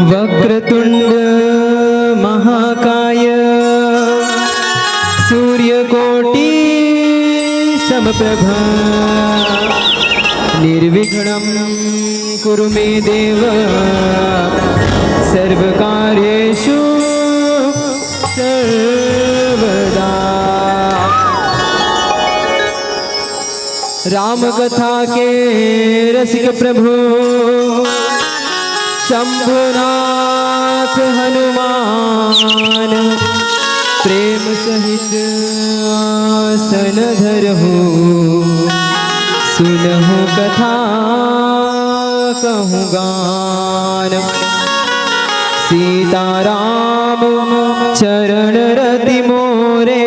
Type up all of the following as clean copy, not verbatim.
वक्रतुंड महाकाय सूर्यकोटि समप्रभा निर्विघ्नं कुरु मे देव सर्वकार्येषु सर्वदा। राम कथा के रसिक प्रभु शंभुनाथ हनुमान प्रेम सहित आसन धरहु सुनहु कथा कहूँ गान। सीताराम चरण रति मोरे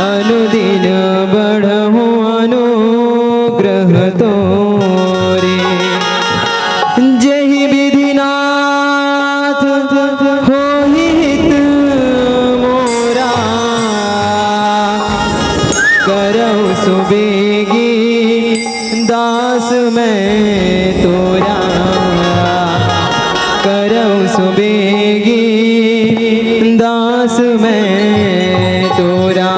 अनुदिन बढ़हु अनुग्रह तोरे। जहि विधिनाथ होहि हित मोरा करहु सुबेगी दास मैं तोरा करहु सुबेगी दास मैं तोरा।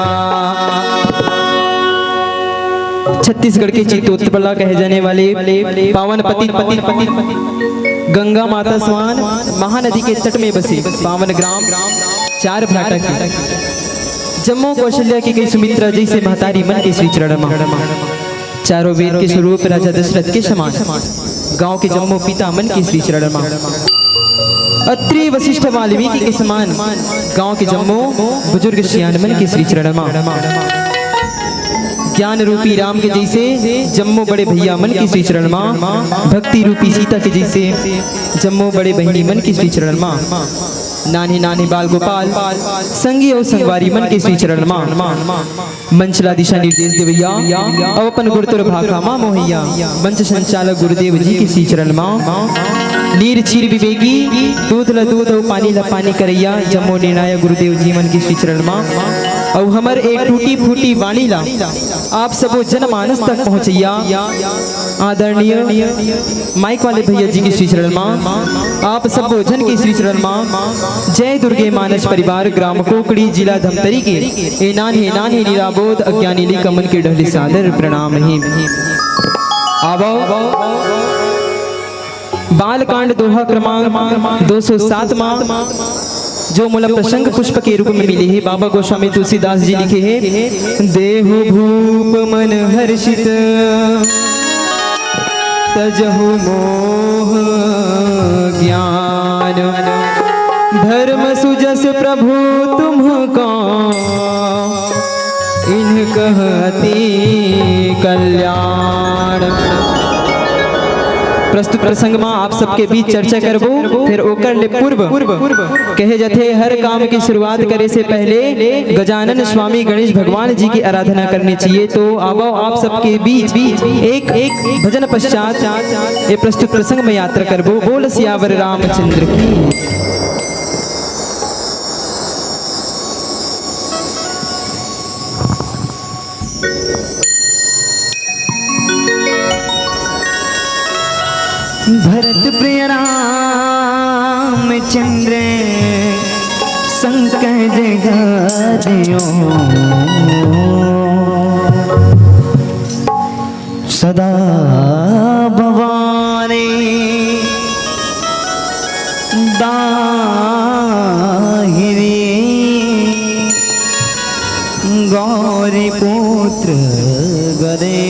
छत्तीसगढ़ के चित्तोत्पला कहे जाने वाले पावन पति गंगा माता स्वान महानदी के तट में बसे पावन ग्राम चार भाटा की जम्मू कौशल्या की गई सुमित्रा जी से महतारी मन के श्री चरण चारों वेद के स्वरूप राजा दशरथ के समान गांव के जम्मू पिता मन के श्री चरण अत्रि वशिष्ठ वाल्मीकि के समान गांव के जम्मू बुजुर्ग श्यान मन के श्री चरण ज्ञान रूपी राम के जैसे जम्मो बड़े भैया मन की श्री चरण माँ, भक्ति रूपी सीता के जैसे जम्मो बड़े बहनी मन की श्री चरण माँ, नानी नानी बाल गोपाल संगी और संगवारी मन के श्री चरण माँ, मंचला दिशा निर्देश देवैया और अपन गुरुतुर भाखा माँ मोहैया, मंच संचालक गुरुदेव जी की श्री चरण माँ, नीर चीर विवेकी दूध ला दूध और पानी ला पानी करैया जम्मो निर्णायक गुरुदेव जी मन की श्री चरण माँ, और हमर एक टूटी फूटी वाणी ला आप सबो जनमानस तक पहुँचैया आदरणीय माइक वाले भैया जी की श्री चरण माँ, आप सबो जन की श्री चरण माँ, जय दुर्गे मानस परिवार ग्राम कोकड़ी जिला धमतरी के ए नान्हे निराबोध अज्ञानी कमन के ढहली सादर प्रणाम ही। आवो बालकांड दोहा क्रमांक 207 माँ जो मूल प्रसंग पुष्प के रूप में मिले हैं बाबा गोस्वामी तुलसीदास जी लिखे हैं। देहु भूप मन हर्षित तजहु मोह ज्ञान, धर्म सुजस प्रभु तुमको इन कहती कल्याण। प्रस्तुत प्रसंग में आप सबके बीच चर्चा करबो, फिर ओकर ले पूर्व कहे जाते हर काम की शुरुआत करे से पहले गजानन स्वामी गणेश भगवान जी की आराधना करनी चाहिए। तो आओ आप सबके बीच एक भजन पश्चात ये प्रस्तुत प्रसंग में यात्रा करबो। बोल सियावर रामचंद्र की। भरत प्रिय रामचंद्र संकट जगादियो, सदा भवानी दाहिरी गौरी पुत्र गदे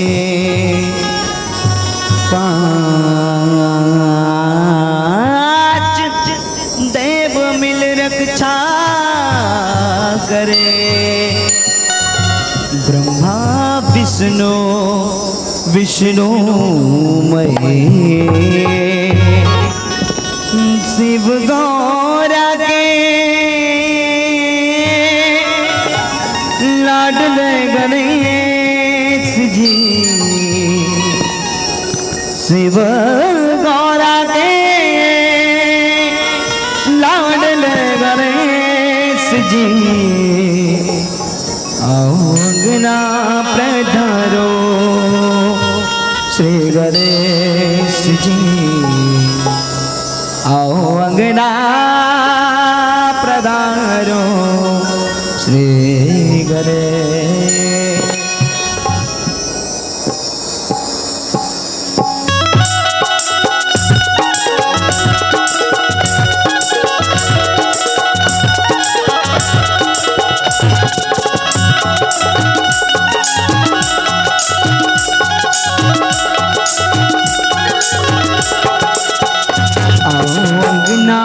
देव मिल रक्षा करे, ब्रह्मा विष्णु महे शिव गौरा के लाडले गणेश जी, शिव गौरा के लाडले गणेश जी, अंगना प्रधारो श्री गणेश जी, आओ अंगना प्रधारो श्री गणेश।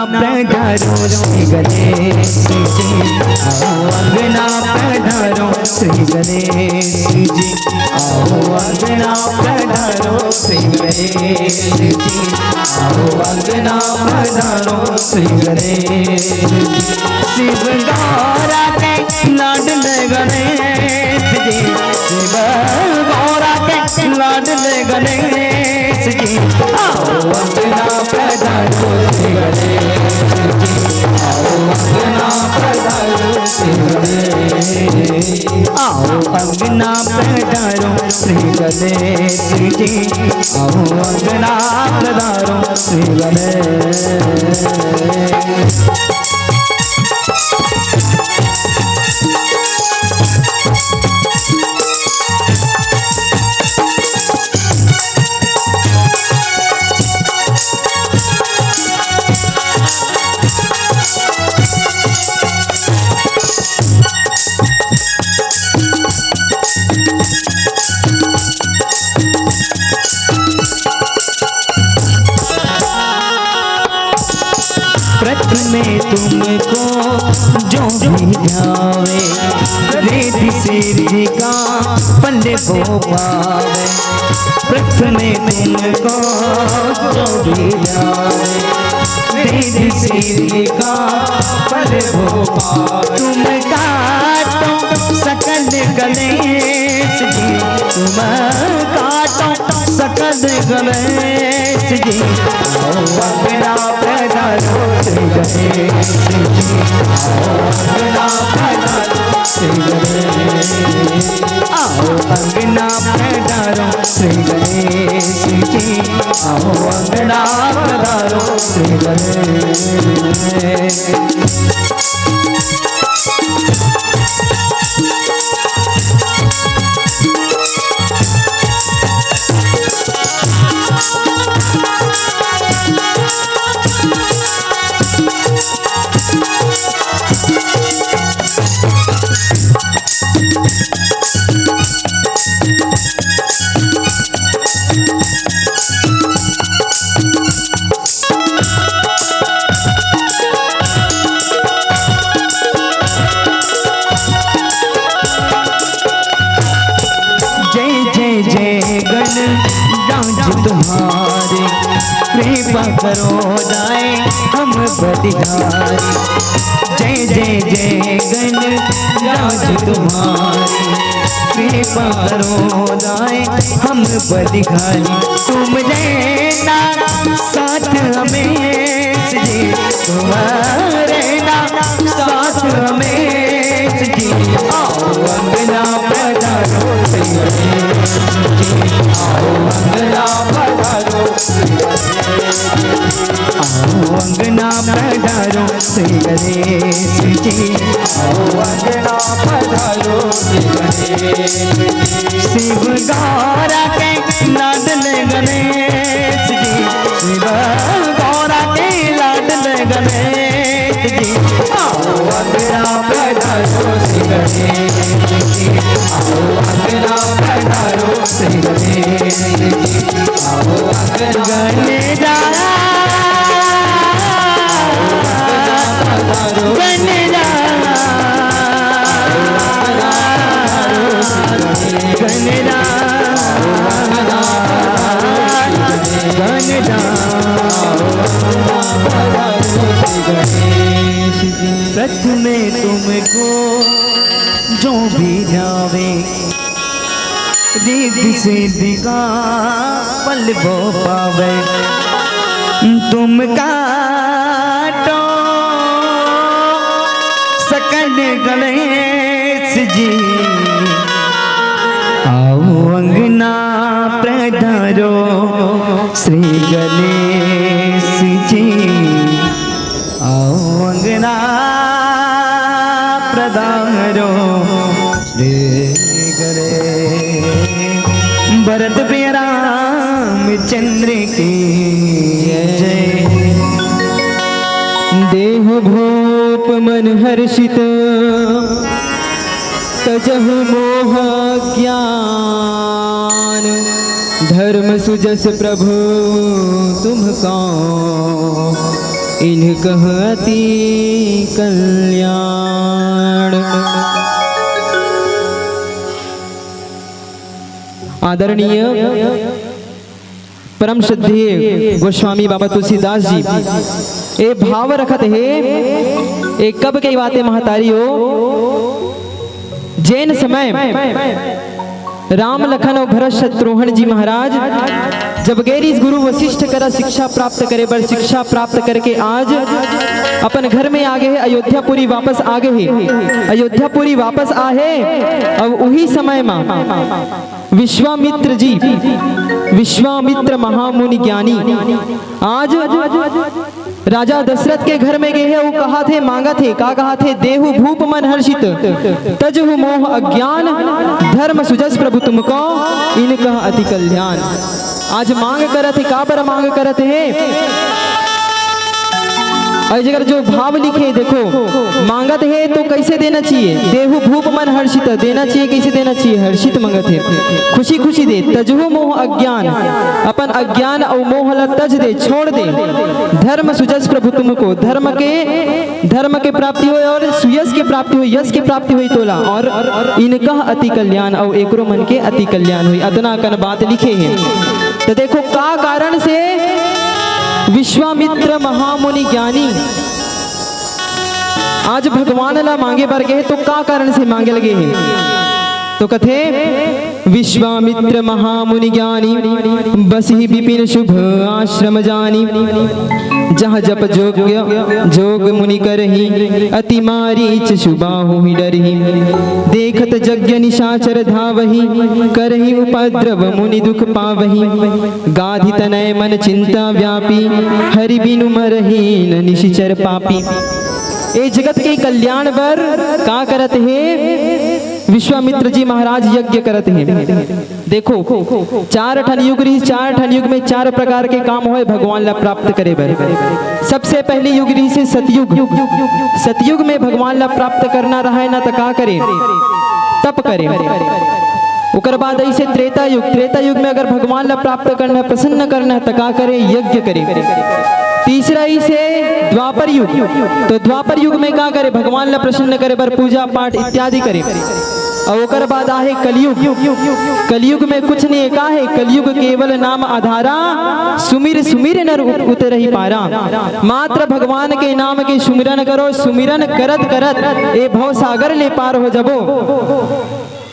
पधारो श्री गणेश जी, आओ अंगना पधारो श्री गणेश जी, आओ अंगना पधारो श्री गणेश जी, आओ अंगना पधारो श्री गणेश जी, शिव गौरा के लाडले गणेश जी, शिव गौरा के लाडले गणेश जी, आओ अंगना पधारो श्री गणेश जी, आओ अंगना पधारो श्री गणेश, आओ अंगना पधारो श्री गणेश जी, आओ अंगना पधारो श्री गणेश। में तुमको जो भी ध्यावे, रिद्धि सिद्धि का फल वो पावे। प्रथम में तुमको जो भी ध्यावे, रिद्धि सिद्धि का फल वो पावे। तुम काटो सकल गणेश जी, तुम काटो सकल गणेश जी। आओ अंगना पधारो श्री गणेश जी, आओ अंगना पधारो श्री गणेश। आओ अंगना पधारो श्री गणेश जी, आओ अंगना पधारो श्री गणेश। तुम्हारे कृपा करो जाए हम बलिहारी। जय जय जय गण राज तुम्हारी, कृपा करो जाए हम बलिहारी। तुम रहना साथ हमें जी, तुम्हारे ना साथ हमें जी। आओ अंगना पधारो श्री गणेश जी, आओ अंगना पधारो श्री गणेश। आओ अंगना पधारो श्री गणेश जी, आओ अंगना पधारो श्री गणेश। शिव गौरा के लाडले गणेश जी, शिव गौरा के लाडले गणेश जी। आओ अंगना पधारो श्री गणेश जी, आओ अंगना पधारो श्री गणेश जी। आओ अंगना गणेश प्रथम में तुमको जो भी जावे, रिद्धि सिद्धि का फल वो पावे। तुम काटो सकल गणेश जी, आओ अंगना पधारो श्री गणेश जी। आओ अंगना पधारो श्री गणेश। भरत प्रिय रामचंद्र की जय। देह भूप मन हर्षित, तजहु मोह ज्ञान। धर्म सुजस प्रभु तुम कौन, इन्ह कह अति कल्याण। आदरणीय परम श्रद्धेय गोस्वामी बाबा तुलसीदास जी ए भाव रखत है। ए कब के बातें महतारी हो, जैन समय राम लखन और भरत शत्रुघ्न जी महाराज जब गैर गुरु वशिष्ठ करा शिक्षा प्राप्त करे बर शिक्षा प्राप्त करके आज अपन घर में आ गए, अयोध्यापुरी वापस आ गए। अयोध्यापुरी वापस आए, अब वही समय में विश्वामित्र जी, विश्वामित्र महामुनि ज्ञानी आज राजा दशरथ के घर में गए हैं। वो कहा थे, मांगा थे, का कहा थे, देहु भूप मन हर्षित, तजहु मोह अज्ञान। धर्म सुजस प्रभु तुमको, इनका अति कल्याण। आज मांग करत है, का पर मांग करत है, और जगह जो भाव लिखे देखो, मांगत है तो कैसे देना चाहिए, देहु भूप मन हर्षित, देना चाहिए कैसे देना चाहिए, हर्षित मंगत है, खुशी खुशी दे। तजहु मोह अज्ञान, अपन अज्ञान और मोह ला तज दे, छोड़ दे। धर्म सुजस प्रभु तुमको, धर्म के प्राप्ति हो और सुयस के प्राप्ति हो, यश के प्राप्ति हुई तोला, और इनका अति कल्याण और एकरो मन के अति कल्याण हुई। अतना कन बात लिखे हैं। तो देखो का कारण से विश्वामित्र महामुनि ज्ञानी आज भगवान ला मांगे बर गए, तो का कारण से मांगे लगे हैं। तो कथे विश्वामित्र महामुनि ज्ञानी, बस ही विपिन शुभ आश्रम जानी। जहाँ जप जोग मुनि करही, अति मारीच शुबाहु ही डरही। देखत यज्ञ निशाचर धावही, करही उपद्रव मुनि दुख पावही। गाधि तनय मन चिंता व्यापी, हरि बिनु मरही न निशिचर पापी। ए जगत के कल्याण बर का करत है, विश्वामित्र जी महाराज यज्ञ करत हैं। देखो 4 ठन युग रही, 4 ठन युग में 4 प्रकार के काम होए भगवान ला प्राप्त करे बर। सबसे पहले युग रही से सतयुग। सतयुग में भगवान ला प्राप्त करना रहा है ना, तो का करे, तप करे। उकर बाद ऐसे त्रेता युग। त्रेता युग में अगर भगवान ला प्राप्त करना है, प्रसन्न करना है, तो का करे, यज्ञ करे। तीसरा ही से द्वापर युग। तो द्वापर युग में क्या करे, भगवान ला प्रसन्न करे बर पूजा पाठ इत्यादि करे। और ओकर बाद आहे कलयुग। कलयुग में कुछ नहीं का है, कलयुग केवल नाम आधारा, सुमिर सुमिर नर उतरहि पारा। मात्र भगवान के नाम के सुमिरन करो, सुमिरन करत करत ए भव सागर ले पार हो जबो।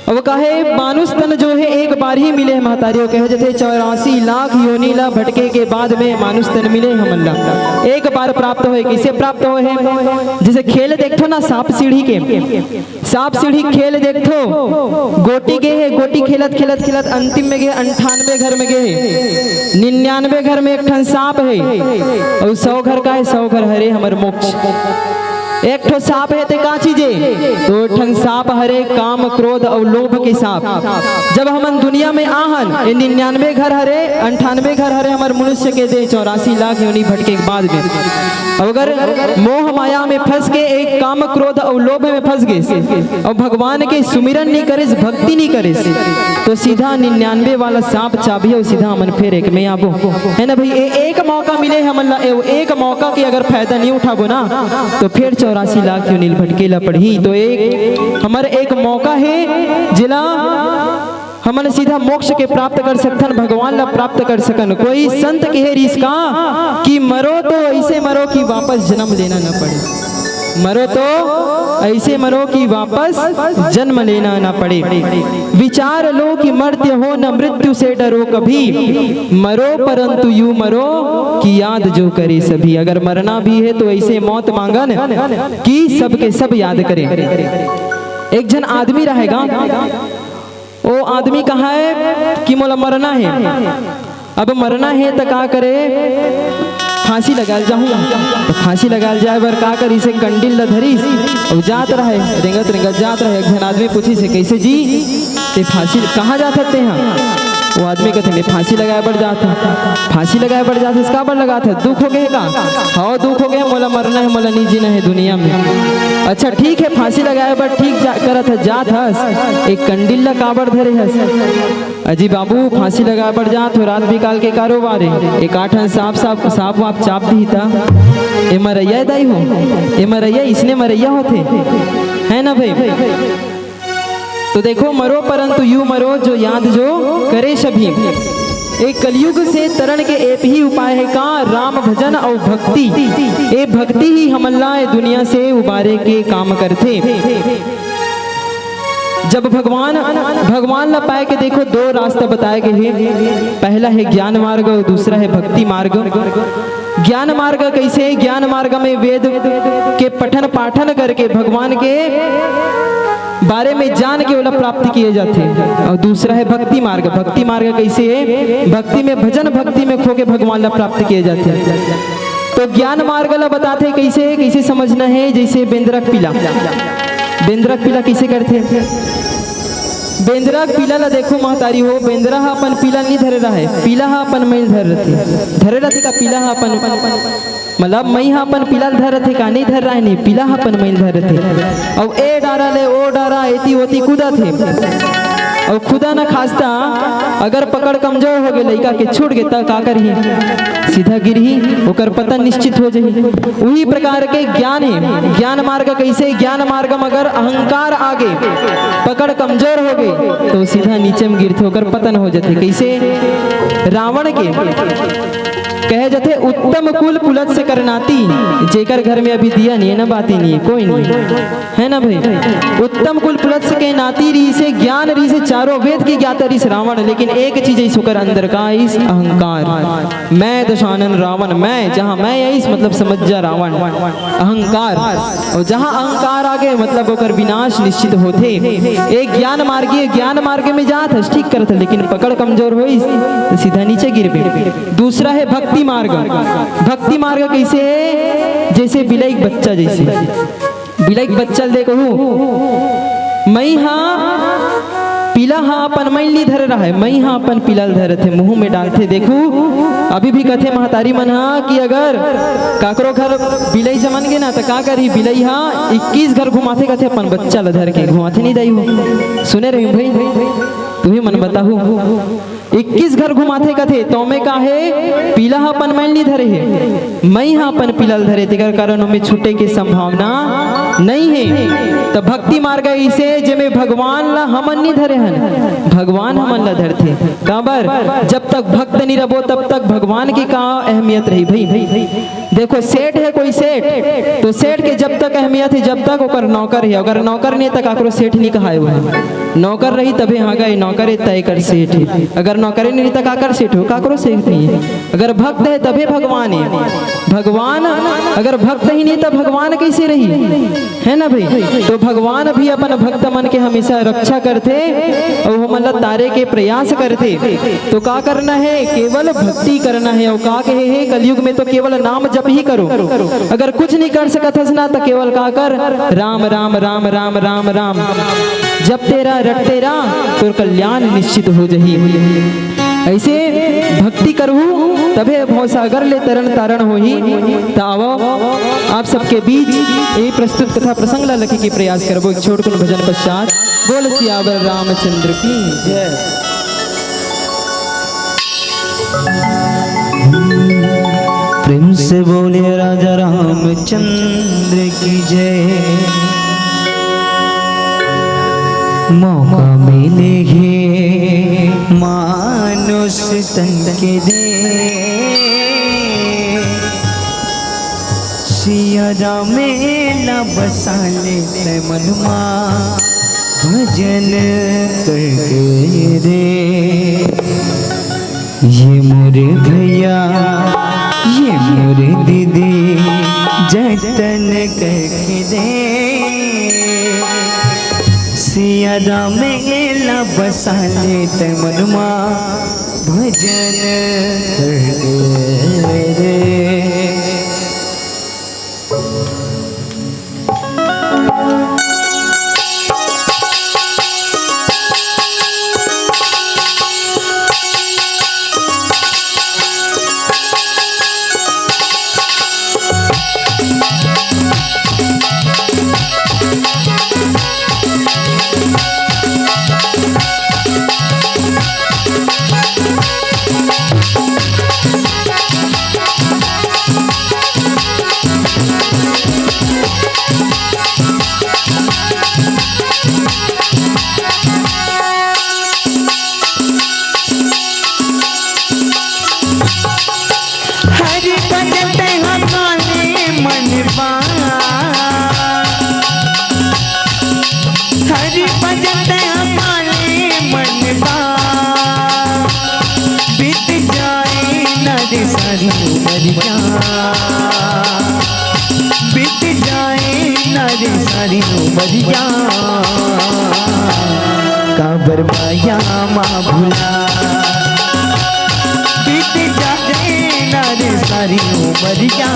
अब कहे मानुष तन जो है एक बार ही मिले, महतारियों कहे जैसे 84 लाख योनि ला भटके के बाद में मानुष तन मिले हमन ला, एक बार प्राप्त होए। कैसे प्राप्त होए है, जैसे खेल देखो ना सांप सीढ़ी के, सांप सीढ़ी खेल देखो, गोटी के है, गोटी खेलत खेलत खेलत अंतिम में गए 98 घर में गए, 99 घर में एक ठन सांप है, और 100 घर का है, 100 घर हरे हमर मोक्ष। एक ठो सांप है ते का चीजे, तो ठन सांप हरे काम क्रोध और लोभ के सांप। जब हमन दुनिया में आहन, 99 घर हरे, 98 घर हरे हमार मनुष्य के दे 84 लाख योनि भटके के बाद में। अगर मोह माया में फंस के एक काम क्रोध और लोभ में फंस गए और भगवान के सुमिरन नहीं करे, भक्ति नहीं करे, तो सीधा 99 वाला सांप चाबियो, सीधा हमन फिर एक में आबो, है ना भाई। एक मौका मिले हमन ला, एक मौका के अगर फायदा नहीं उठाबो ना, तो फिर 84 लाख योनि भटकेला पढ़ी। तो एक हमारे एक मौका है जिला हमन सीधा मोक्ष के प्राप्त कर सकथन, भगवान ला प्राप्त कर सकन। कोई संत कहे रिसका कि मरो तो ऐसे मरो कि वापस जन्म लेना न पड़े, मरो तो ऐसे मरो कि वापस जन्म लेना न पड़े। विचार लो कि मर्त्य हो न मृत्यु से डरो कभी, मरो परंतु यूं मरो कि याद जो करे सभी। अगर मरना भी है तो ऐसे मौत मांगन कि सबके सब याद करे। एक जन आदमी रहेगा, वो आदमी कहा है कि मोला मरना है, अब मरना है तो का करे, फांसी लगाल जाऊँ, तो फांसी लगाल जाए बर का करी से कंडिल ला धरीस और जात रहे, रेंगत रेंगत जात रहे। एक जन आदमी पूछी से कैसे जी ते फांसी कहाँ जा सकते हैं, वो आदमी कहते मैं फांसी लगाए बढ़ जाता, फांसी लगाए बढ़ जाता, इसका बढ़ लगा था, दुख हो गए का, हाँ दुख हो गया, मोला मरना है, मोला नहीं जीना है दुनिया में। अच्छा ठीक है, फांसी लगाए बढ़ ठीक करत है, जात हस एक कंडिल्ला काबर धरे हस, अजी बाबू फांसी लगाए बढ़ जात हो, रात बिकाल के कारोबार है, एक 8 सांप सांप सांप वाप चाप दी था, ये मरैया दाई हो, ये मरैया इसने मरैया होते है ना भाई। तो देखो मरो परंतु यूं मरो जो याद जो करे सभी। एक कलयुग से तरण के एक ही उपाय है का, राम भजन और भक्ति। ये भक्ति ही हमला दुनिया से उबारे के काम करते। जब भगवान ला पाए के देखो 2 रास्ता बताए गए हैं, पहला है ज्ञान मार्ग और दूसरा है भक्ति मार्ग। ज्ञान मार्ग कैसे, ज्ञान मार्ग में वेद के पठन पाठन करके भगवान के बारे में जान के ओला प्राप्ति किए जाते हैं। और दूसरा है भक्ति मार्ग। भक्ति मार्ग कैसे है, भक्ति में भजन भक्ति में खो के भगवान ला प्राप्त किए जाते हैं। तो ज्ञान मार्ग ला बताते कैसे कैसे समझना है, जैसे बेंद्रक पीला, बेंद्रक पीला कैसे करते हैं। बेंद्रा पीला ला देखो महतारी हो, बेंद्रा हा अपन पीला नहीं धरे रहा है, पीला हा अपन मैल धरे रहते का पीला हा अपन मतलब मई हा अपन पीला धर रथे का नहीं धर रहा है, नहीं पीला हा अपन मैल धर रथे। और ए डारा ले ओ डारा एती ओती कूदा थे और खुदा न खास्ता अगर पकड़ कमजोर हो गए लड़का के छूट गए तब का करही सीधा गिरही ओकर पतन निश्चित हो जाही। वही प्रकार के ज्ञान है, ज्ञान मार्ग कैसे, ज्ञान मार्ग में अगर अहंकार आगे पकड़ कमजोर हो गए तो सीधा नीचे में गिरते होकर पतन हो जाते। कैसे रावण के कहे जाते उत्तम कुल पुलत से करनाती, जेकर घर में अभी दिया नहीं है ना, बात ही नहीं है, कोई नहीं है ना भाई। उत्तम कुल पुलत से नाती री से ज्ञान री से चारों वेद की ज्ञाता री रावण, लेकिन एक चीज इस होकर अंदर का इस अहंकार, मैं दशानन रावण, मैं जहाँ मैं इस मतलब समझ जा रावण अहंकार, और जहाँ अहंकार आगे मतलब होकर विनाश निश्चित होते। एक ज्ञान मार्ग में जात ठीक करते, लेकिन पकड़ कमजोर हो तो सीधा नीचे गिर पे। दूसरा है भक्ति मार्ग। भक्ति मार्ग कैसे है, जैसे बिलाई बच्चा, जैसे बिलाई बच्चा देखो मई हाँ पीला हाँ अपन मैल नहीं धर रहा है, मई हाँ अपन पीला धरे थे मुंह में डालते। देखो अभी भी कथे महतारी मन हाँ कि अगर काकरो घर बिलाई जमन गे ना तो का करी, बिलाई हाँ 21 घर घुमाते कथे अपन बच्चा ल धर के घुमाते नहीं दाई हो। सुने रही भाई तुम्हें मन बताहू 21 घर घुमाते कथे तो में का है पीला अपन मैल नहीं धरे है, मई हाँ अपन पीला धरे तेकर कारण में छूटे की संभावना नहीं है। तो भक्ति मार्ग इसे जेमे भगवान ला हमन नहीं धरे हन, भगवान हमन ला धरते। काबर जब तक भक्त नहीं रहो तब तक भगवान की का अहमियत रही भाई। देखो सेठ है कोई सेठ, तो सेठ के जब तक अहमियत है जब तक ओकर नौकर है, अगर नौकर नहीं तक आकरो सेठ नहीं कहा है, नौकर रही तभी हाँ गए नौकर है तय कर सेठ है, अगर नौकर नहीं तक आकर सेठ हो काकरो सेठ नहीं है। अगर भक्त है तभी भगवान है, भगवान अगर भक्त ही नहीं तब भगवान कैसे रही है ना भाई। तो भगवान भी अपन भक्त मन के हमेशा रक्षा करते और वो मतलब तारे के प्रयास करते। तो का करना है, केवल भक्ति करना है। और का कहे है कलयुग में तो केवल नाम जप ही करो, अगर कुछ नहीं कर सकत ना तो केवल का कर राम राम राम राम राम राम जब तेरा रट तेरा तो कल्याण निश्चित हो जही। ऐसे भक्ति करहु तबे भवसागर ले तरन तारण होही। तावो आप सबके बीच ये प्रस्तुत कथा प्रसंग ला लखी के प्रयास करबो। एक छोट कुन भजन पश्चात बोल सियावर रामचंद्र की जय। प्रेम से बोले राजा रामचंद्र की जय। मौका मिलेगी मानुष तन के दे, सिया रामेला बसा ले मनमा भजन करके रे। ये मोरे भैया ये मोरे दीदी जतन करके दे, सिया रामेला बसा ले मनमा भजन करके रे। सारी उमरिया बीत जाए नारे सारी उमरिया, काबर माया माँ भुला बीत जाए नारे सारी उमरिया,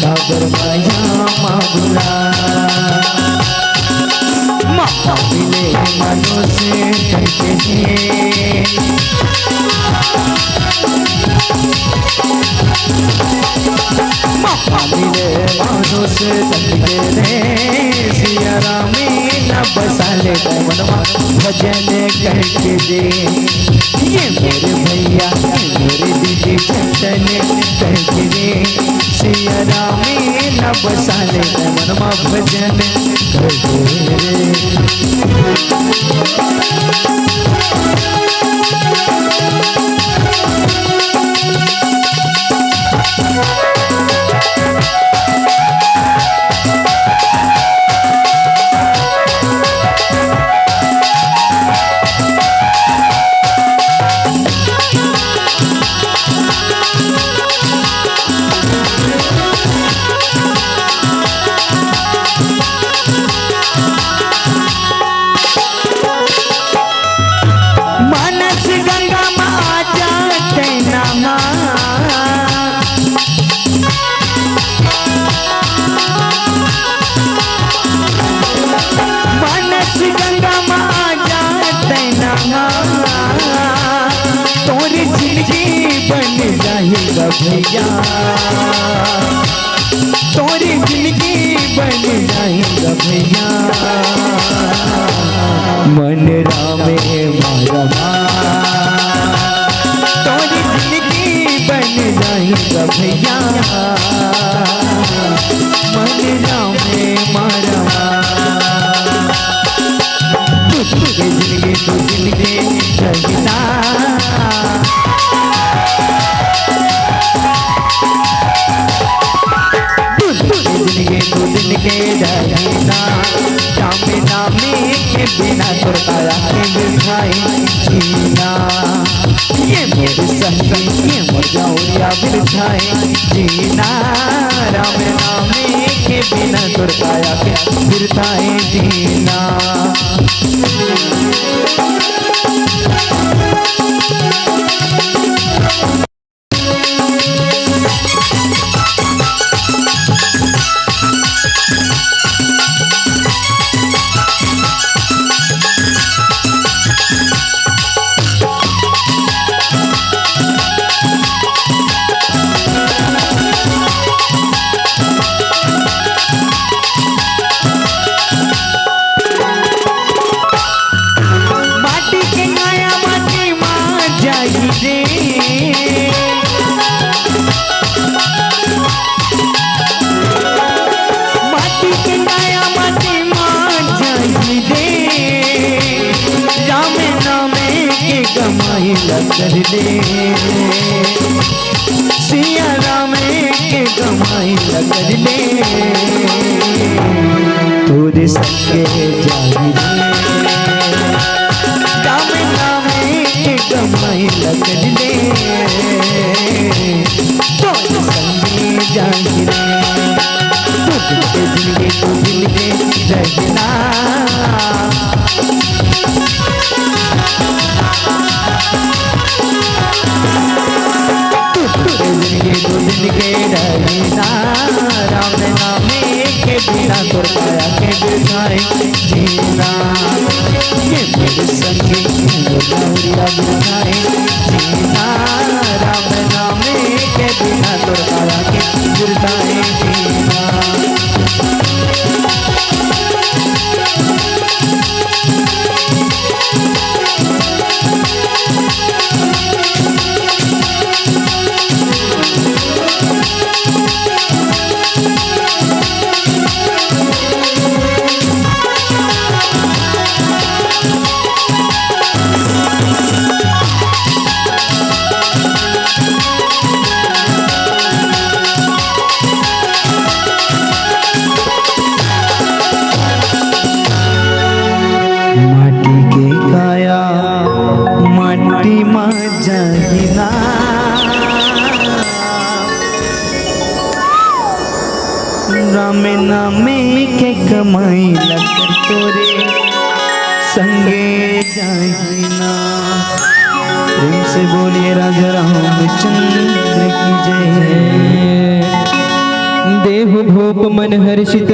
काबर माया माँ भुला। मिले मनो से करके मिले मनो से करके सिया रामी न बसाले मनवा भजन करके दे। ये मेरे भैया मेरे दीदी चंदन करके दे सिया रामी न बसाले मनवा भजन करके भैया तोरी जिंदगी बन जाएगा भैया मन रामे मारमा तोरी जिंदगी बन जाएगा भैया मन रामे मारमा जिंदगी तो जिंदगी रहना के रहना जामे नामे के बिना तुरताया के बिठाई जीना ये मेरे संगी ये मजाउरिया बिठाई जीना राम नामे के बिना तुरताया के बिठाई जीना। कर दे सिया राम के कमाई कर दे तोरे संगे जाई राम नाम के कमाई कर दे तोरे संगे जाई तुझे तो दिल के रहना के रहना राम नामे के बिना तुरताया के बिठाई जीना ये मेरे संगी गौरिया बिठाई जीना राम नामे के बिना तुरताया के बिठाई जीना। राम नामे के कमाई लग तोरे संगे जाइना। प्रेम से बोलिए राजा रामचंद्र की जय। देहु भूप मन हर्षित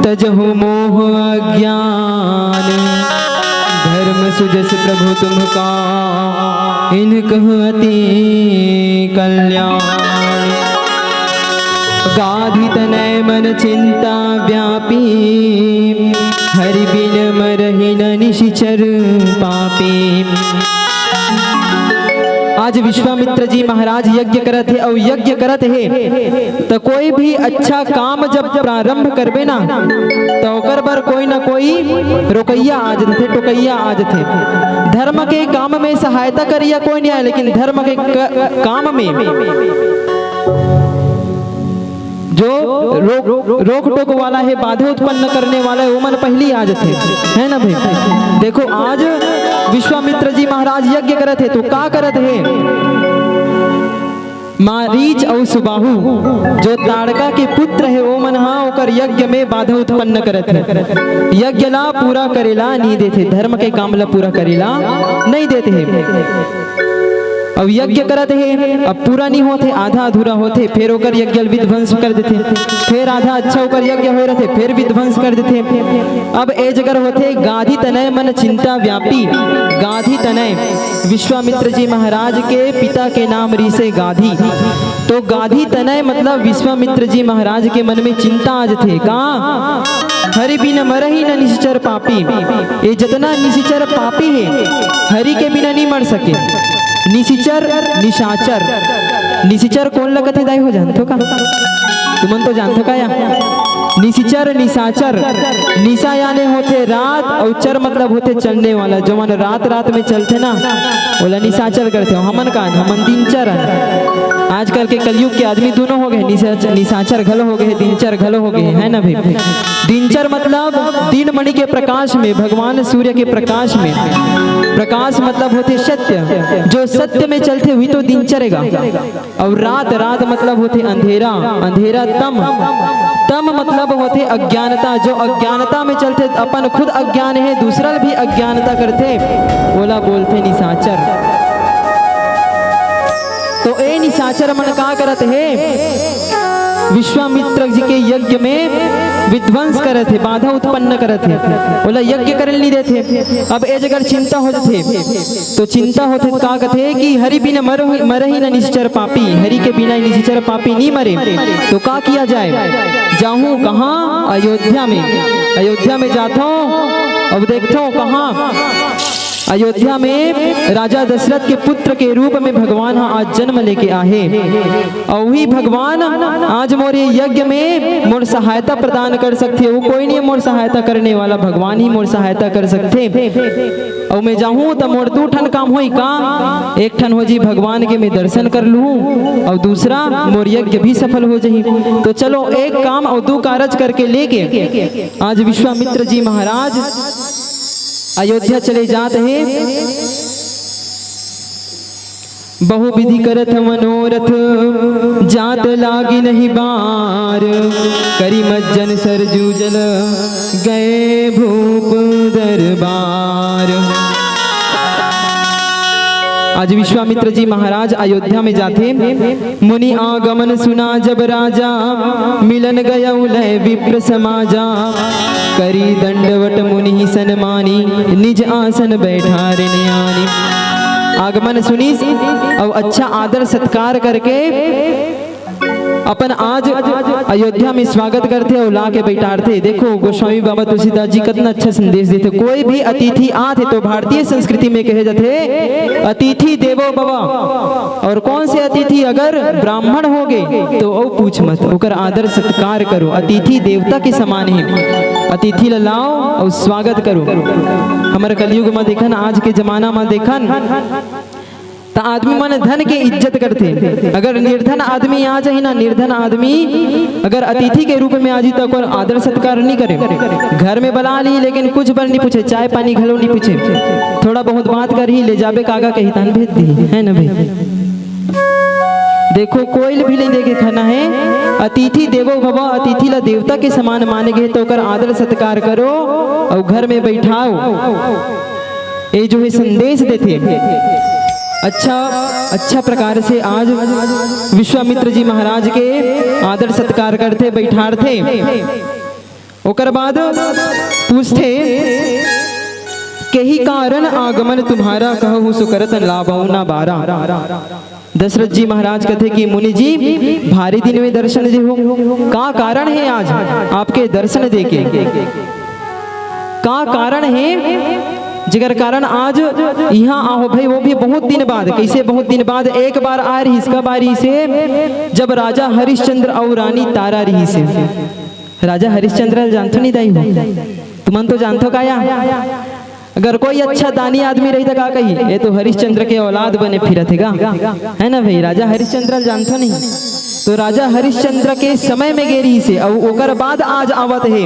तजहु मोह अज्ञान ज्ञान, धर्म सुजस प्रभु तुमका इनकह अति कल्याण। गाधी तनय मन चिंता व्यापी, हरि बिन मरहि न निशिचर पापी। आज विश्वामित्र जी महाराज यज्ञ करत है और यज्ञ करत है तो कोई भी अच्छा काम जब प्रारंभ करबे ना तो ओकर बर कोई ना कोई रोकैया आज थे, टोकैया आज थे। धर्म के काम में सहायता करिया कोई नहीं आए, लेकिन धर्म के काम में जो रोक टोक वाला है, बाधा उत्पन्न करने वाला है, वो मन पहली आज थे, है ना भाई। देखो आज विश्वामित्र जी महाराज यज्ञ करत है तो का करत है, मारीच और सुबाहु जो ताड़का के पुत्र है वो मन हाँ ओकर यज्ञ में बाधा उत्पन्न करत है। यज्ञ ला पूरा करेला नहीं देते, धर्म के काम ला पूरा करेला नहीं देते है। अब यज्ञ करत है, अब पूरा नहीं होते, आधा अधूरा होते, फिर ओकर यज्ञ विध्वंस कर देते, फिर आधा अच्छा होकर यज्ञ हो रहते, फिर विध्वंस कर देते। अब ए जगह होते गाधी तनय मन चिंता व्यापी। गाधी तनय विश्वामित्र जी महाराज के पिता के नाम ऋषि गाधी, तो गाधी तनय मतलब विश्वामित्र जी महाराज के मन में चिंता आज थे का हरि बिन मरहि न निश्चर पापी। ये जितना निश्चर पापी है हरि के बिना नहीं मर सके। निशिचर निशाचर, निशिचर कौन लगत है दाई हो जानते हो का, तुमन तो जानते का या निशिचर निशाचर। निशा यानी होते रात और चर मतलब होते चलने वाला, जो मन रात रात में चलते ना बोला निशाचर करते हो। हमन का हमन दिनचर है। आजकल के कलयुग के आदमी दोनों हो गए, निशाचर घल हो गए, दिनचर घल हो गए, है ना भाई। दिनचर मतलब दिन मणि के प्रकाश में, भगवान सूर्य के प्रकाश में। प्रकाश मतलब होते सत्य, जो सत्य में चलते हुई तो दिन चरेगा। और रात रात मतलब होते अंधेरा, अंधेरा तम, तम मतलब होते अज्ञानता, जो अज्ञानता में चलते अपन खुद अज्ञान है दूसरा भी अज्ञानता करते, बोला बोलते निशाचर। तो ए निशाचर मन का करत है विश्वामित्र जी के यज्ञ में विध्वंस करत है, बाधा उत्पन्न करत है, बोला यज्ञ करने नहीं देते। अब ए जगह चिंता हो जाते तो चिंता होते का कहते कि हरि बिना मरहि न निश्चर पापी, हरि के बिना निश्चर पापी नहीं मरे। तो का किया जाए, जाऊं कहाँ, अयोध्या में। अयोध्या में जाता हूँ, अब देखता हूँ कहाँ, अयोध्या में राजा दशरथ के पुत्र के रूप में भगवान आज जन्म लेके आए। और वही भगवान आज मोरे यज्ञ में मोर सहायता प्रदान कर सकते। वो कोई नहीं मोर सहायता करने वाला, भगवान ही मोर सहायता कर सकते। और मैं जाऊँ तो मोर दो ठन काम होई का, एक ठन हो जी भगवान के मैं दर्शन कर लूँ और दूसरा मोर यज्ञ भी सफल हो जाही। तो चलो एक काम और दो कारज करके लेके आज विश्वामित्र जी महाराज अयोध्या चले जाते हैं। बहु विधि करत मनोरथ, जात लागी नहीं बार, करी मज्जन सरजू जल, गए भूप दरबार। आज विश्वामित्र जी महाराज अयोध्या में जाते, मुनि आगमन सुना जब राजा, मिलन गया उलय विप्र समाजा, करी दंडवट मुनि सन्मानी, निज आसन बैठा ऋणयानी। आगमन सुनी और अच्छा आदर सत्कार करके अपन आज अयोध्या में स्वागत करते और ला के बैठाते। देखो गोस्वामी बाबा तुलसीदास जी कितना अच्छा संदेश देते। कोई भी अतिथि आते तो भारतीय संस्कृति में कहे जाते अतिथि देवो भव। और कौन से अतिथि, अगर ब्राह्मण हो गए तो वो पूछ मत, ओकर आदर सत्कार करो। अतिथि देवता के समान है, अतिथि लाओ और स्वागत करो। हमारे कलयुग में देखन, आज के जमाना में देखन तो आदमी मन धन के इज्जत करते। अगर निर्धन आदमी आ जाए ना, निर्धन आदमी अगर अतिथि के रूप में आ जाए तो कोई आदर सत्कार नहीं करे। घर में बुला ली लेकिन कुछ बर नहीं पूछे, चाय पानी घलो नहीं पूछे, थोड़ा बहुत बात कर ही ले जाबे, कागा कही तान भेज दी, है ना भाई। देखो कोई भी नहीं देके खाना है, अतिथि देवो भव, अतिथि ला देवता के समान माने गए तो कर आदर सत्कार करो और घर में बैठाओ। ये जो है संदेश देते अच्छा प्रकार से आज विश्वामित्र जी महाराज के आदर सत्कार करते, बैठाते। ओकर बाद पूछते के ही कारण आगमन तुम्हारा कहु सुकरत लाभौ ना बारा। दशरथ जी महाराज कहते कि मुनि जी भारी दिन में दर्शन दे हो, का कारण है आज आपके दर्शन दे के, का कारण है जिगर कारण आज यहाँ आओ भाई, वो भी बहुत दिन बाद। कैसे बहुत दिन बाद? एक बार आ रही इसका बारी से जब राजा हरिश्चंद्र और रानी तारा रही से। राजा हरिश्चंद्र जानते नहीं दाई हो तुमन तो जानते का या? अगर कोई अच्छा दानी आदमी रही तो का कही ये तो हरिश्चंद्र के औलाद बने फिरत है ना भाई। राजा हरिश्चंद्र जानता नहीं, तो राजा हरिश्चंद्र के समय में गेरी से और ओकर बाद आज आवत है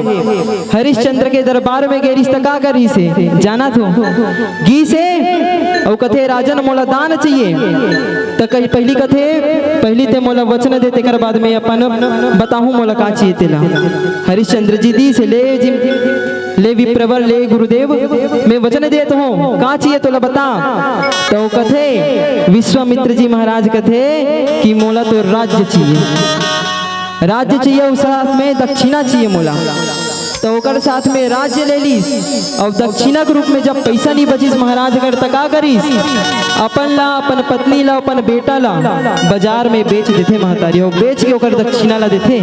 हरिश्चंद्र के दरबार में गेरी से का करी से जाना तो गी से और कथे राजन मोला दान चाहिए तो कही पहली कथे पहली ते मोला वचन देते कर बाद में अपन बताहूं मोला का चाहिए तेला। हरिश्चंद्र जी दी से ले विप्रवर ले गुरुदेव मैं वचन देता हूँ का चाहिए तोला बता। तो कथे विश्वामित्र जी महाराज कथे कि मोला तो राज्य चाहिए उस साथ में दक्षिणा चाहिए मोला। तो ओकर साथ में राज्य ले लीस और दक्षिणा के रूप में जब पैसा नहीं बचिस महाराज अगर तका करीस अपन ला अपन पत्नी ला अपन बेटा ला बाजार में बेच देते महतारी, और बेच के ओकर दक्षिणा ला देते।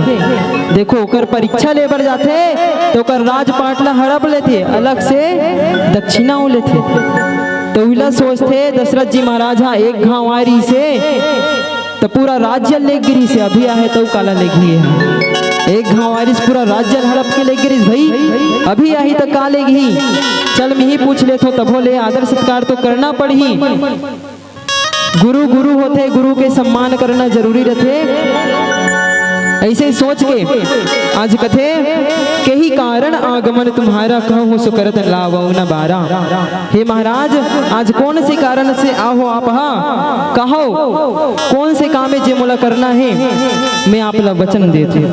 देखो ओकर परीक्षा लेबर जाते तो ओकर राजपाट ला हड़प लेते अलग से दक्षिणा वो लेते। तो उला सोचते दशरथ जी महाराज हाँ एक घाव आरी से तो पूरा राज्य ले गिरी से अभी आहे तो काला ले गई है। एक घावारिस पूरा राज्य हड़प के ले गिरीस भाई अभी आई तक का लेगी। चल मैं ही पूछ ले तो तभो ले आदर सत्कार तो करना पड़ी। गुरु गुरु होते, गुरु के सम्मान करना जरूरी रहते। ऐसे सोच के आज कथे के ही कारण आगमन तुम्हारा कहूँ सुकरत लाभौ न बारा। हे महाराज आज कौन से कारण से आओ आप, हाँ कहो कौन से काम है जे मोला करना है मैं आप ला वचन देती।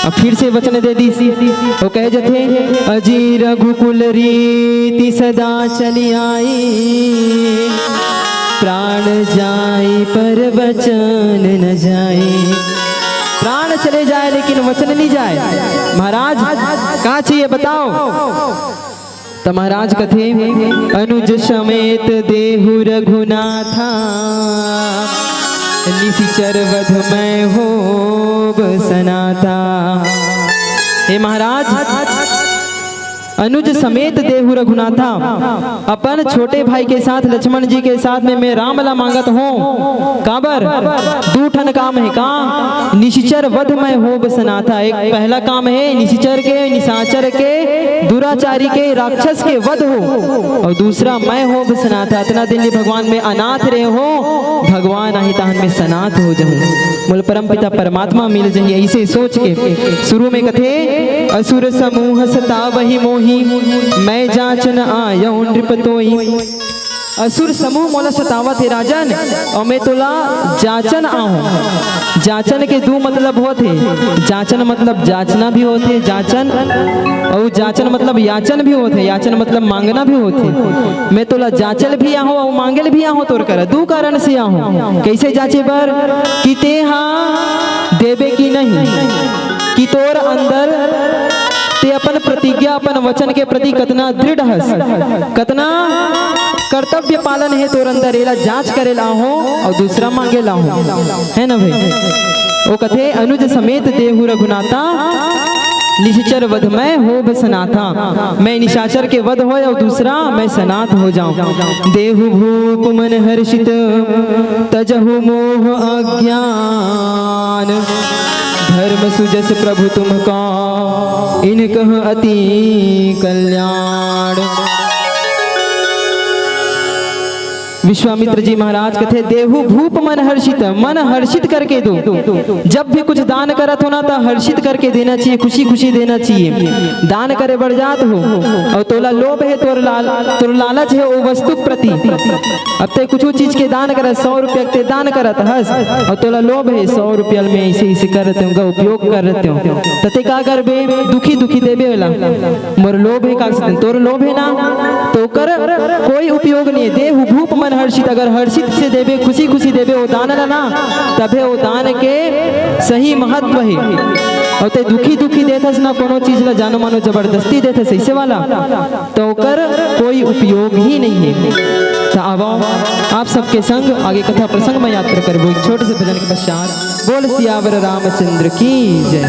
अब फिर से वचन दे दी वो कहे जथे अजी रघुकुल रीति सदा चली आई, प्राण जाई पर वचन न जाए। प्राण चले जाए लेकिन वचन नहीं जाए। महाराज कहाँ चाहिए बताओ। तो महाराज कथे अनुज समेत देहु रघुनाथा, निशिचर वध मैं होब सनाथा। हे महाराज अनुज समेत देहु रघुनाथा, अपन छोटे भाई के साथ लक्ष्मण जी के साथ में मैं राम ला मांगत हूँ। काबर दू ठन काम है का निशिचर वध मैं होब सनाथा। एक पहला काम है निशिचर के निशाचर के दुराचारी के राक्षस के वध हो, और दूसरा मैं होब सनाथा इतना दिन ले भगवान में अनाथ रहे हो, भगवान आही ताहन में सनाथ हो जाऊं, मोल परम पिता परमात्मा मिल जाइए। ऐसे सोच के शुरू में कथे असुर समूह सता वही मोही, मैं जाचन आयो नृपतोई। असुर समूह मोला सतावत है राजन और मैं तोला जाचन आऊं। जाचन के दो मतलब होते, जाचन मतलब जाचना भी होते जाचन, और जाचन मतलब याचन भी होते, याचन मतलब मांगना भी होते। मैं तोला जाचल भी आहूं और मांगल भी आहूं तोर कर दो कारण से आहूं। कैसे जाचे बर कि ते हाँ देवे की नहीं, कि तोर अंदर ते अपन प्रतिज्ञा अपन वचन के प्रति कतना दृढ़ हस, कतना कर्तव्य पालन है तोर अंदर, एला जांच करेला हो और दूसरा मांगेला हो, है ना भाई। वो कथे अनुज समेत देहु रघुनाथा, निशाचर वध मैं होब सनाथा। मैं निशाचर के वध हो और दूसरा मैं सनाथ हो जाऊं। देहु भूप मन हर्षित तजहु मोह अज्ञान, धर्म सुजस प्रभु तुमका इनकह अति कल्याण। विश्वामित्र जी महाराज कहते देहु भूप मन हर्षित करके दो। जब भी कुछ दान करत हो ना तो हर्षित करके देना चाहिए, खुशी खुशी देना चाहिए। दान करे बढ़ जात हो और तोला लोभ है, तोर लालच है वो वस्तु प्रति। अब ते कुछ चीज के दान करत 100 रुपया के दान करत हस और तोला लोभ है 100 रुपया में ऐसे ऐसे करते हो उपयोग करते हो, तते का करबे दुखी दुखी देबे वाला मोर लोभ है का तोर लोभ है ना तो कर कोई उपयोग नहीं। देहु भूप मन हर्षित, अगर हर्षित से देवे, खुशी खुशी देवे वो दान ना, तबे वो दान के सही महत्व है। और ते दुखी दुखी देथस ना कोनो चीज ला जानो मानो जबरदस्ती देथस ऐसे वाला, तो कर कोई उपयोग ही नहीं है। तो अब आप सबके संग आगे कथा प्रसंग में यात्रा करबो एक छोटे से भजन के पश्चात। बोल सियावर रामचंद्र की जय।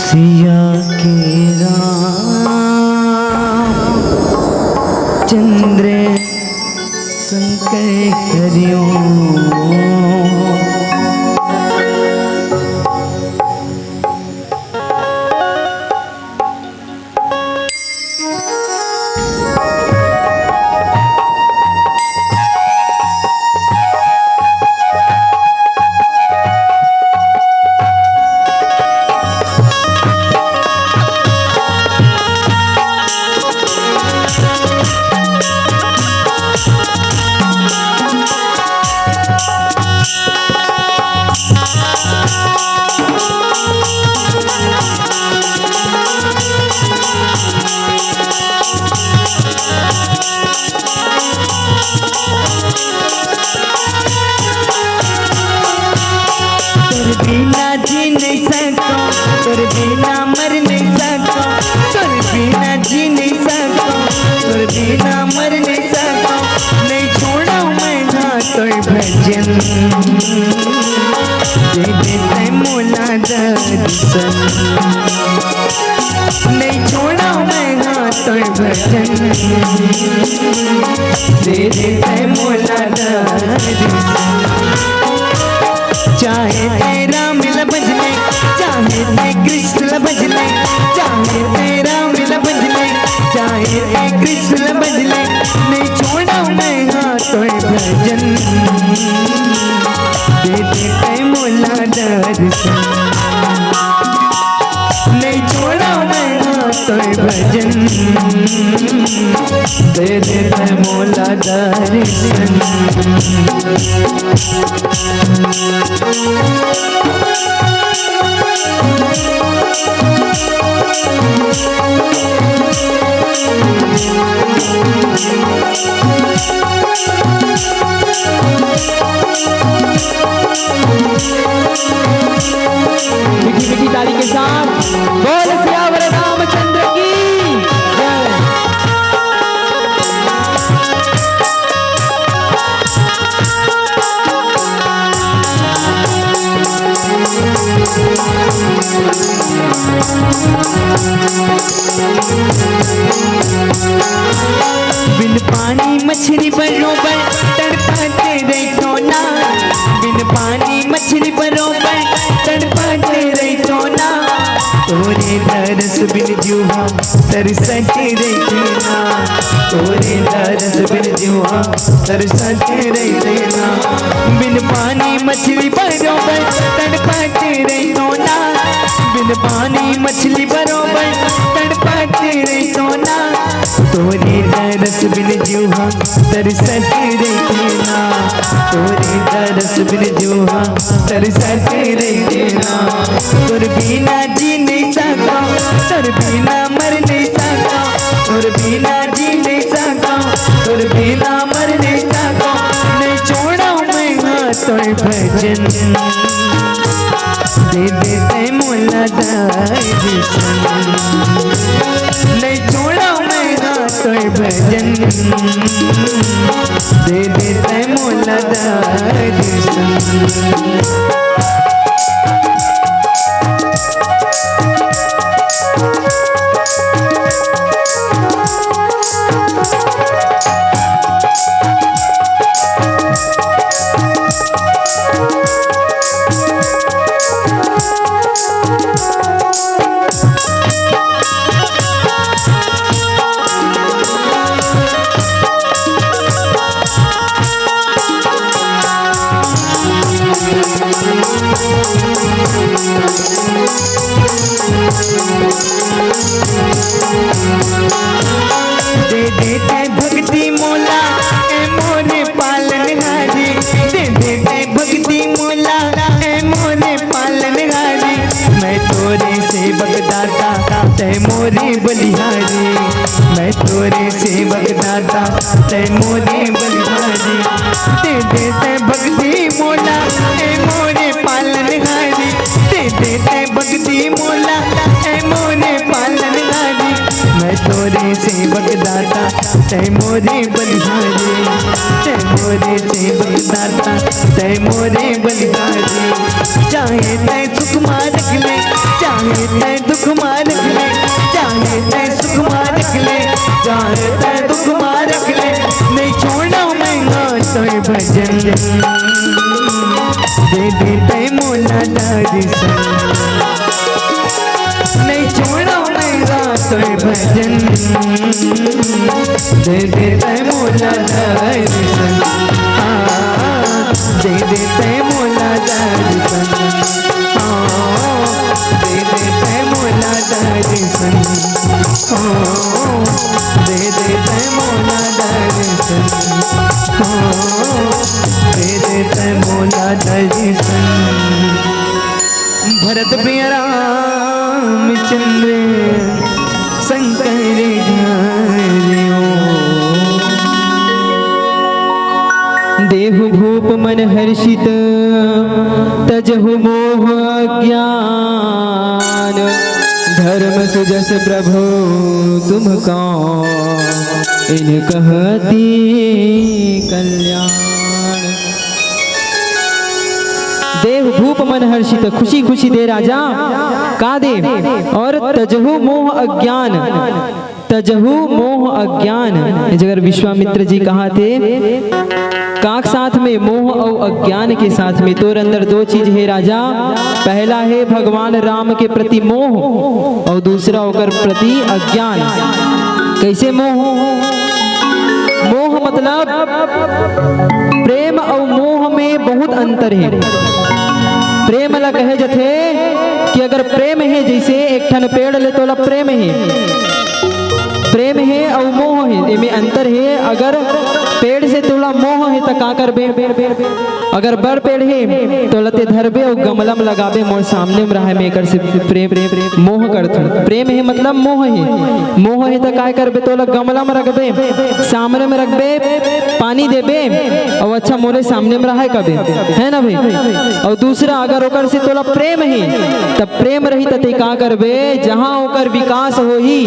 सिया के राम चंद्र संकट करियो, बिना जी नहीं सकता, तोर बिना मर नहीं सकता, तोर बिना जी नहीं सकता, तोर बिना मर नहीं सकता, नहीं छोड़ा मैं ना तोर भजन, दे देते मोला दर्शन, नहीं छोड़ा मैं ना तोर भजन, दे देते मोला दर्शन। चाहे तेरा मिला बजने, चाहे ते कृष्ण बजने, चाहे तेरा मिला बजने, चाहे ते कृष्ण बजने, नहीं छोड़ा मैं हाथों भजन, दे देते मोला दर्शन, नहीं छोड़ा मैं हाथों भजन, दे देते मोला दर्शन। मीठी मीठी ताली के साथ बोल सियावर रामचंद्र की जय। बिन पानी मछली बरोबर तड़पाते रहतो ना, बिन पानी मछली बरोबर तड़पाते रहतो ना, तोरे दरस बिन जुहा तरसते रहते ना, तोरे दरस बिन जुहा तरसते रहते ना, बिन पानी मछली बरोबर तड़पाते रहतो ना, बिन पानी मछली बरोबर तड़पाते रहतो ना, तोरे दरस बिन जुहा तरसते रहते ना, तोरे दरस बिन जुहा तरसते रहते ना, तोर बिना जी नहीं सकता, तोर बिना मर नहीं सकता, तोर बिना जी नहीं सकता, तोर बिना मर नहीं सकता, नहीं छोड़ा मैं हाथों भजन, दे देते मोला दर्शन, नहीं छोड़ा मैं हाथों भजन, दे देते मोला दर्शन। दे देते भक्ति मोला ए मोरे पालनहारी, दे देते भक्ति मोला ए मोरे पालनहारी, मैं तोरे सेवक दाता तै मोरी बलिहारी, मैं तोरे सेवक दाता तै जय मोरे बलिहारी, जय मोरे जय बलिदाता, जय मोरे बलिहारी। चाहे तय सुख मार्ग ले, चाहे तय दुख मार्ग ले, चाहे तय सुख मार्ग ले, चाहे तय दुख मार्ग ले, नहीं छोड़ना मैं तोय भजन, दे दे तय मोला दर्शन, नहीं छोड़ना मैं तोय भजन, दे दे तय मोला दर्शन, दे दे तय मोला दर्शन, दे दे तय मोला दर्शन, दे दे तय मोला दर्शन, दे दे तय मोला दर्शन। भरत प्रिय रामचंद्र शंकर ध्यायो, देहु भूप मन हर्षित तजहु मोह अज्ञान, धर्म सुजस प्रभु तुम कौन, इन कहती कल्याण। देव भूप मन हर्षित, खुशी खुशी दे राजा का दे, और तजहु मोह अज्ञान, तजहु मोह अज्ञान। जगह विश्वामित्र जी कहा थे काक साथ में मोह और अज्ञान के साथ में तोर अंदर दो चीज है राजा, पहला है भगवान राम के प्रति मोह और दूसरा होकर प्रति अज्ञान। कैसे मोह? मोह मतलब प्रेम और मोह में बहुत अंतर है। प्रेम ला कहे जथे कि अगर प्रेम है, जैसे एक ठन पेड़ ले तो ला प्रेम है, प्रेम है और मोह है, इनमें अंतर है। अगर पेड़ से तोला मोह है तो का करबे, अगर बड़ पेड़ है तो लते धरबे और गमला में लगाबे, मोर सामने में रहे में कर से प्रेम मोह करथुन। प्रेम है मतलब मोह है, मोह है तो काय करबे, तोला गमला में रखबे, सामने में रखबे, पानी देबे और अच्छा मोरे सामने में रहे कबे, है ना भाई। और दूसरा अगर ओकर से तोला प्रेम है तब प्रेम रही तते का करबे, जहाँ ओकर विकास होही,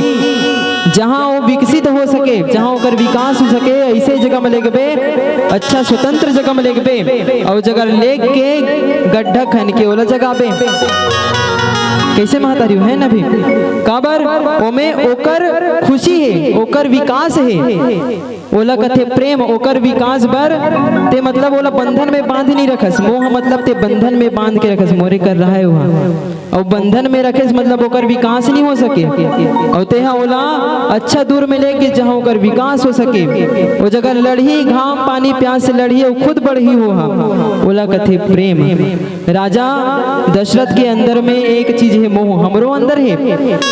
जहाँ वो विकसित हो सके, जहाँ ओकर विकास हो सके, ऐसे जगह में लेगबे, अच्छा स्वतंत्र जगह में लेगबे और जगह लेग के गड्ढा खन के ओला जगाबे। कैसे महतारी है ना भी, काबर ओमे ओकर खुशी है, ओकर विकास है, ओला कथे प्रेम, ओकर विकास बर ते मतलब ओला बंधन में बांध नहीं रखस। मोह मतलब ते बंधन में बांध के रखस, मोरे कर रहा है वहाँ, और बंधन में रखेस मतलब ओकर विकास नहीं हो सके, और तेहा ओला अच्छा दूर में लेके जहाँ ओकर विकास हो सके, वो जगह लड़ही घाम पानी प्यास से लड़ही और खुद बढ़ी हो, ओला कथे प्रेम। राजा दशरथ के अंदर में एक चीज है मोह, हमरो अंदर है।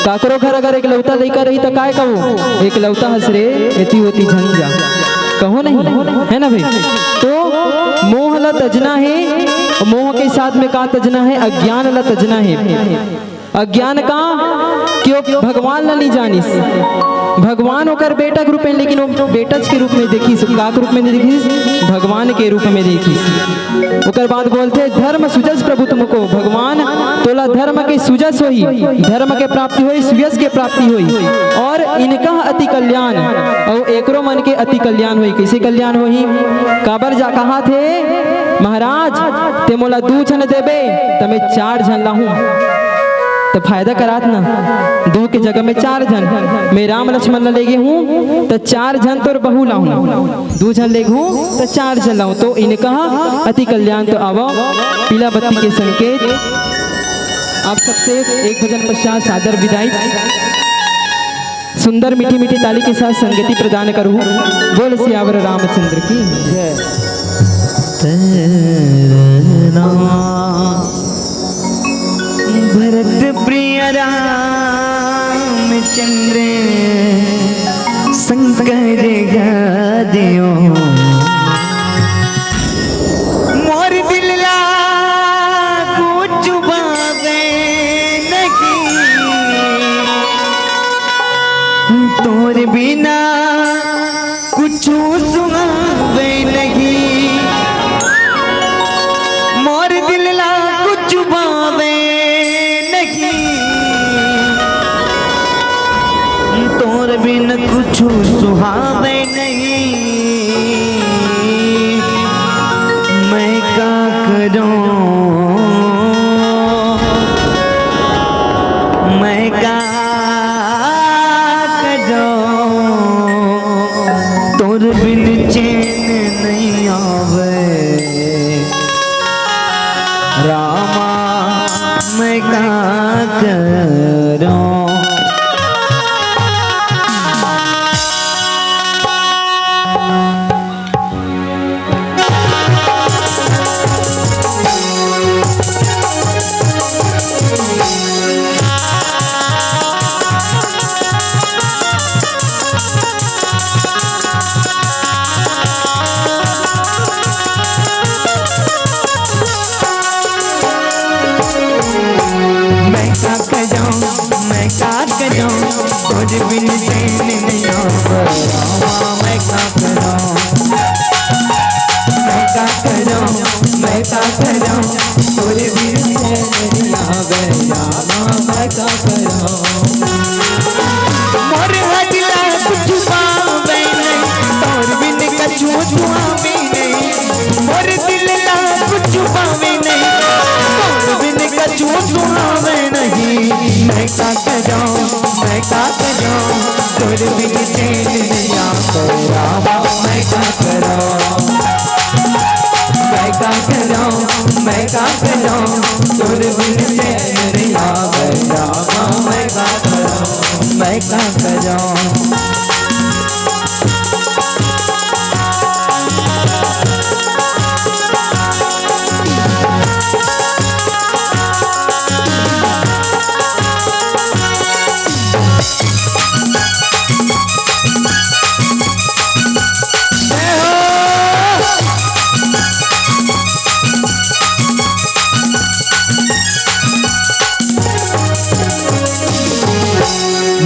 काकरो घर अगर एक लौता लड़का रही तो काय कहो, एक लौता हंस रे एती होती झंझा कहो नहीं, है ना भाई। तो मोह ला तजना है, मोह के साथ में का तजना है, अज्ञान ला तजना है। अज्ञान का क्यों भगवान ला नहीं जानिस, भगवान होकर बेटा के रूप में, लेकिन वो बेटच के रूप में देखिस, का के रूप में नहीं देखिस, भगवान के रूप में देखिस। ओकर बाद बोलते धर्म सुजस प्रभु तुमको, भगवान तोला धर्म के सुजस होई, धर्म के प्राप्ति होई, सुयस के प्राप्ति होई, और इनका अति कल्याण, और एकरो मन के अति कल्याण होई। कैसे कल्याण होई, काबर जा कहा थे महाराज ते मोला 2 जन देबे तमे 4 जन लाहूं तो फायदा करात ना, 2 के जगह में 4 जन, मैं राम लक्ष्मण लेगे हूँ तो 4 जन तो बहू लाऊं, 2 जन लेगे हूँ तो 4 जन लाऊं। तो इन्हें कहा अति कल्याण। तो आवो पीला बत्ती के संकेत आप सबसे एक भजन पश्चात सादर विदाई, सुंदर मीठी मीठी ताली के साथ संगति प्रदान करूँ। बोल सियावर रामचंद्र की जय। भरत प्रिय रामचंद्र शंकर गादियो, मोर दिल ला कुछ बावे नहीं, तोर बिना कुछ सुहावे नहीं, मोर दिल ला कुछ बावे तोर बिन कुछ सुहावे करूं मैं क्या करूं तोर बिन चैन नहीं आवे रामा मैं क्या करूं। मैं क्या करूं तोरे बिन चैन नहीं आवे रामा मैं क्या करूं मैं क्या करूं मैं क्या करूं तोरे बिन चैन नहीं आवे रामा मैं क्या करूं। मोर हदिला कुछ पावे नहीं तोर बिन कछु छुआवे नहीं मोर दिल ला कुछ पावे नहीं तोर बिन कछु छुआवे नहीं। मैं क्या करूं मैं क्या करूं तोरे बिन चैन नहीं आवे रामा मैं क्या करूं मैं क्या करूं मैं क्या करूं तोरे बिन चैन नहीं आवे रामा मैं क्या करूं मैं क्या करूं।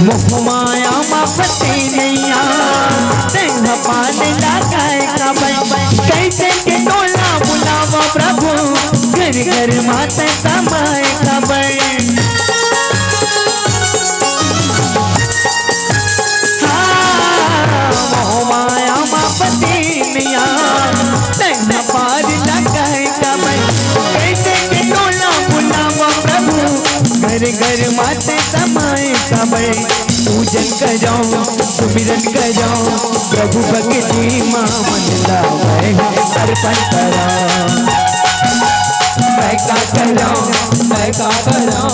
मोहमाया मापते नैया तेरा पान लगाए कबई कैसे के टोला बुलावा प्रभु घर घर माते समाए कबई। मोहमाया मापते नैया तेरा पान लगाए कबई कैसे के टोला बुलावा प्रभु घर घर माते समाए कबई। पूजन करो सुमिरन करो प्रभु भक्ति मां मन लावे अर्पण करो। मैं क्या करूं मैं क्या करूं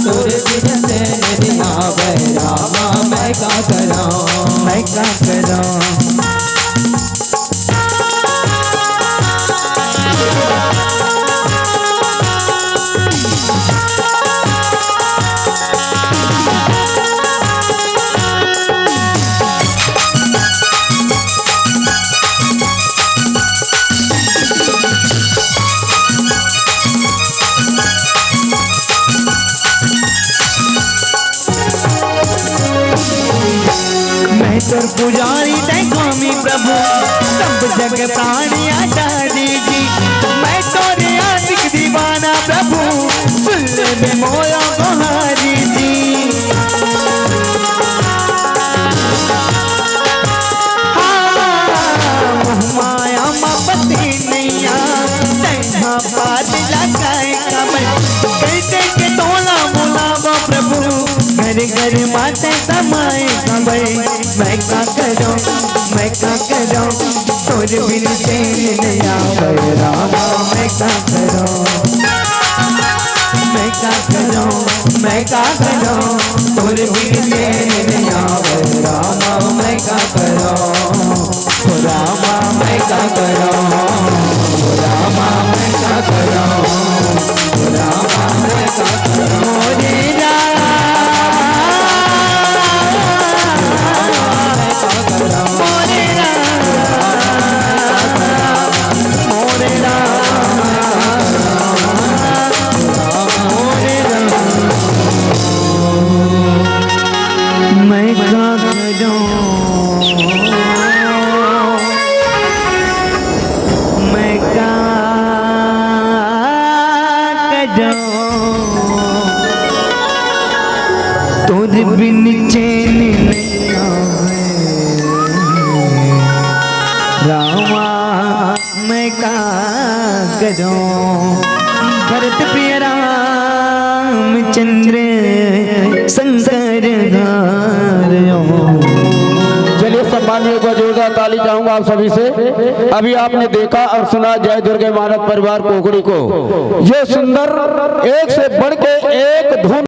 तोरे बिन चैन नहीं आवे रामा मैं क्या करूं मैं क्या करूं। मैं तोर पुजारी स्वामी प्रभु सब जग प्राणिया डारी जी मैं तोरे आशिक दीवाना प्रभु सुन ले मोया बहारी जी। माया मापती नैया तेरा बात लगाए कमर कैसे के तोला बुलावा प्रभु घर घर माते समाए कबई। मैं क्या करूं मैं क्या करूं तोरे बिन चैन नहीं आवे रामा मैं क्या करूं मैं क्या करूं मैं क्या करूं तोरे बिन चैन नहीं आवे रामा मैं क्या करूं रामा मैं क्या करूं रामा मैं क्या करूं रामा मैं क्या करूं। मोरे मैं क्या करूं मैं क्या करूं तोरे बिन चैन नहीं आवे रामा मैं क्या करो भरत प्रिय रामचंद्र शंकर हारो। चलिए सम्मान में एक बार जोरदार ताली चाहूंगा आप सभी से। अभी आपने देखा और सुना जय दुर्गे मानव परिवार कोकड़ी को, ये सुंदर एक से बढ़ के एक धुन